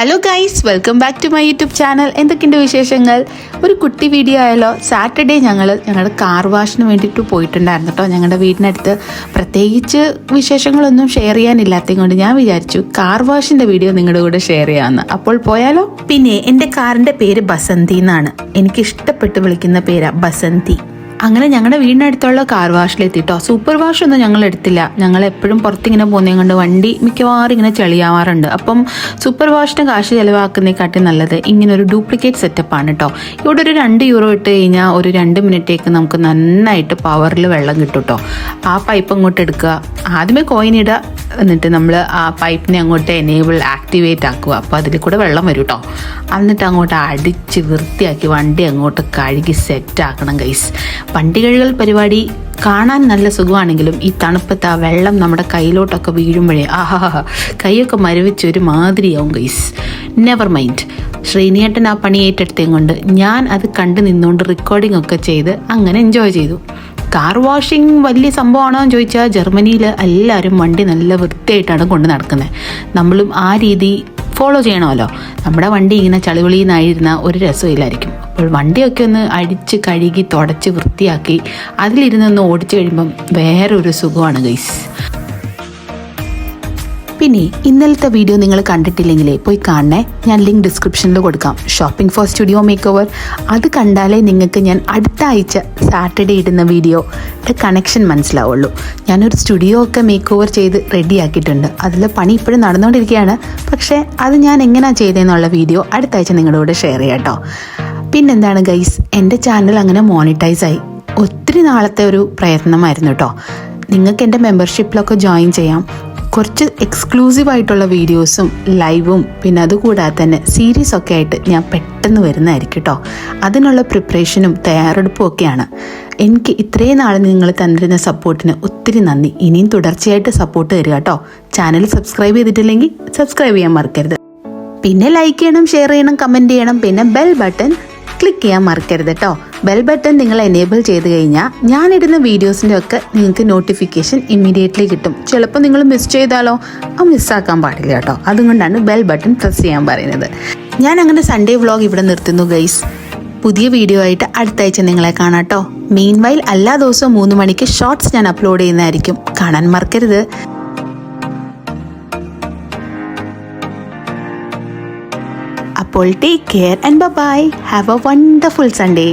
Hello guys, welcome back to my YouTube channel. എന്തൊക്കെയുണ്ട് വിശേഷങ്ങൾ? ഒരു കുട്ടി വീഡിയോ ആയാലോ? സാറ്റർഡേ ഞങ്ങളുടെ കാർ വാഷിന് വേണ്ടിയിട്ട് പോയിട്ടുണ്ടായിരുന്നു കേട്ടോ. ഞങ്ങളുടെ വീടിനടുത്ത് പ്രത്യേകിച്ച് വിശേഷങ്ങളൊന്നും ഷെയർ ചെയ്യാനില്ലാത്തത് കൊണ്ട് ഞാൻ വിചാരിച്ചു കാർ വാഷിൻ്റെ വീഡിയോ നിങ്ങളുടെ കൂടെ ഷെയർ ചെയ്യാമെന്ന്. അപ്പോൾ പോയാലോ? പിന്നെ എൻ്റെ കാറിൻ്റെ പേര് ബസന്തി എന്നാണ്. എനിക്കിഷ്ടപ്പെട്ട് വിളിക്കുന്ന പേരാ ബസന്തി. അങ്ങനെ ഞങ്ങളുടെ വീടിനടുത്തുള്ള കാർ വാഷിലെത്തിട്ടോ. സൂപ്പർ വാഷ് ഒന്നും ഞങ്ങൾ എടുത്തില്ല. ഞങ്ങൾ എപ്പോഴും പുറത്തിങ്ങനെ പോകുന്നതും കൊണ്ട് വണ്ടി മിക്കവാറും ഇങ്ങനെ ചെളിയാവാറുണ്ട്. അപ്പം സൂപ്പർ വാഷിന് കാശ് ചിലവാക്കുന്നതിനെക്കാട്ടി നല്ലത് ഇങ്ങനെ ഒരു ഡ്യൂപ്ലിക്കേറ്റ് സെറ്റപ്പാണ് കേട്ടോ. ഇവിടെ ഒരു €2 ഇട്ട് കഴിഞ്ഞാൽ ഒരു 2 മിനിറ്റേക്ക് നമുക്ക് നന്നായിട്ട് പവറിൽ വെള്ളം കിട്ടും കേട്ടോ. ആ പൈപ്പ് അങ്ങോട്ട് എടുക്കുക, ആദ്യമേ കോയിൻ ഇടുക, എന്നിട്ട് നമ്മൾ ആ പൈപ്പിനെ അങ്ങോട്ട് എനേബിൾ ആക്ടിവേറ്റ് ആക്കുക. അപ്പോൾ അതിൽ കൂടെ വെള്ളം വരും കേട്ടോ. എന്നിട്ട് അങ്ങോട്ട് അടിച്ച് വൃത്തിയാക്കി വണ്ടി അങ്ങോട്ട് കഴുകി സെറ്റാക്കണം ഗൈസ്. വണ്ടി കഴുകൽ പരിപാടി കാണാൻ നല്ല സുഖമാണെങ്കിലും ഈ തണുപ്പത്ത് ആ വെള്ളം നമ്മുടെ കയ്യിലോട്ടൊക്കെ വീഴുമ്പോഴേ കൈയൊക്കെ മരവിച്ച് ഒരു മാതിരിയാവും ഗൈസ്. നെവർ മൈൻഡ്, ശ്രീനിയേട്ടൻ ആ പണി ഏറ്റെടുത്തതും കൊണ്ട് ഞാൻ അത് കണ്ടു നിന്നുകൊണ്ട് റെക്കോർഡിംഗ് ഒക്കെ ചെയ്ത് അങ്ങനെ എൻജോയ് ചെയ്തു. കാർ വാഷിംഗ് വലിയ സംഭവമാണോ എന്ന് ചോദിച്ചാൽ ജർമ്മനിയിൽ എല്ലാവരും വണ്ടി നല്ല വൃത്തിയായിട്ടാണ് കൊണ്ട് നടക്കുന്നത്. നമ്മളും ആ രീതി ഫോളോ ചെയ്യണമല്ലോ. നമ്മുടെ വണ്ടി ഇങ്ങനെ ചളിവിളിന്നായിരുന്ന ഒരു രസമില്ലായിരിക്കും. അപ്പോൾ വണ്ടിയൊക്കെ ഒന്ന് അടിച്ച് കഴുകി തുടച്ച് വൃത്തിയാക്കി അതിലിരുന്നൊന്ന് ഓടിച്ചു കഴിയുമ്പം വേറൊരു സുഖമാണ് ഗൈസ്. പിന്നെ ഇന്നലത്തെ വീഡിയോ നിങ്ങൾ കണ്ടിട്ടില്ലെങ്കിലേ പോയി കാണണേ. ഞാൻ ലിങ്ക് ഡിസ്ക്രിപ്ഷനിൽ കൊടുക്കാം. Shopping for studio makeover. അത് കണ്ടാലേ നിങ്ങൾക്ക് ഞാൻ അടുത്ത ആഴ്ച സാറ്റർഡേ ഇടുന്ന വീഡിയോയുടെ കണക്ഷൻ മനസ്സിലാവുള്ളൂ. ഞാനൊരു സ്റ്റുഡിയോ ഒക്കെ മേക്ക് ഓവർ ചെയ്ത് റെഡിയാക്കിയിട്ടുണ്ട്. അതിൽ പണി ഇപ്പോഴും നടന്നുകൊണ്ടിരിക്കുകയാണ്. പക്ഷേ അത് ഞാൻ എങ്ങനെയാണ് ചെയ്തതെന്നുള്ള വീഡിയോ അടുത്ത ആഴ്ച നിങ്ങളുടെ കൂടെ ഷെയർ ചെയ്യാം കേട്ടോ. പിന്നെന്താണ് ഗൈസ്, എൻ്റെ ചാനൽ അങ്ങനെ മോണിറ്റൈസായി. ഒത്തിരി നാളത്തെ ഒരു പ്രയത്നമായിരുന്നു കേട്ടോ. നിങ്ങൾക്ക് എൻ്റെ മെമ്പർഷിപ്പിലൊക്കെ ജോയിൻ ചെയ്യാം. കുറച്ച് എക്സ്ക്ലൂസീവായിട്ടുള്ള വീഡിയോസും ലൈവും പിന്നെ അതുകൂടാതെ തന്നെ സീരീസൊക്കെ ആയിട്ട് ഞാൻ പെട്ടെന്ന് വരുന്നതായിരിക്കും കേട്ടോ. അതിനുള്ള പ്രിപ്പറേഷനും തയ്യാറെടുപ്പും ഒക്കെയാണ്. എനിക്ക് ഇത്രയും നാൾ നിങ്ങൾ തന്നിരുന്ന സപ്പോർട്ടിന് ഒത്തിരി നന്ദി. ഇനിയും തുടർച്ചയായിട്ട് സപ്പോർട്ട് തരിക കേട്ടോ. ചാനൽ സബ്സ്ക്രൈബ് ചെയ്തിട്ടില്ലെങ്കിൽ സബ്സ്ക്രൈബ് ചെയ്യാൻ മറക്കരുത്. പിന്നെ ലൈക്ക് ചെയ്യണം, ഷെയർ ചെയ്യണം, കമൻറ്റ് ചെയ്യണം. പിന്നെ ബെൽ ബട്ടൺ ക്ലിക്ക് ചെയ്യാൻ മറക്കരുത് കേട്ടോ. ബെൽ ബട്ടൺ നിങ്ങൾ എനേബിൾ ചെയ്ത് കഴിഞ്ഞാൽ ഞാനിടുന്ന വീഡിയോസിൻ്റെ ഒക്കെ നിങ്ങൾക്ക് നോട്ടിഫിക്കേഷൻ ഇമ്മീഡിയറ്റ്ലി കിട്ടും. ചിലപ്പോൾ നിങ്ങൾ മിസ് ചെയ്താലോ, ആ മിസ്സാക്കാൻ പാടില്ല കേട്ടോ. അതുകൊണ്ടാണ് ബെൽ ബട്ടൺ പ്രസ് ചെയ്യാൻ പറയുന്നത്. ഞാൻ അങ്ങനെ സൺഡേ വ്ളോഗ് ഇവിടെ നിർത്തുന്നു ഗൈസ്. പുതിയ വീഡിയോ ആയിട്ട് അടുത്ത ആഴ്ച നിങ്ങളെ കാണാം കേട്ടോ. മീൻവൈൽ എല്ലാ ദിവസവും 3 മണിക്ക് ഷോർട്സ് ഞാൻ അപ്ലോഡ് ചെയ്യുന്നതായിരിക്കും. കാണാൻ മറക്കരുത്. അപ്പോൾ take care and bye. Have a wonderful Sunday.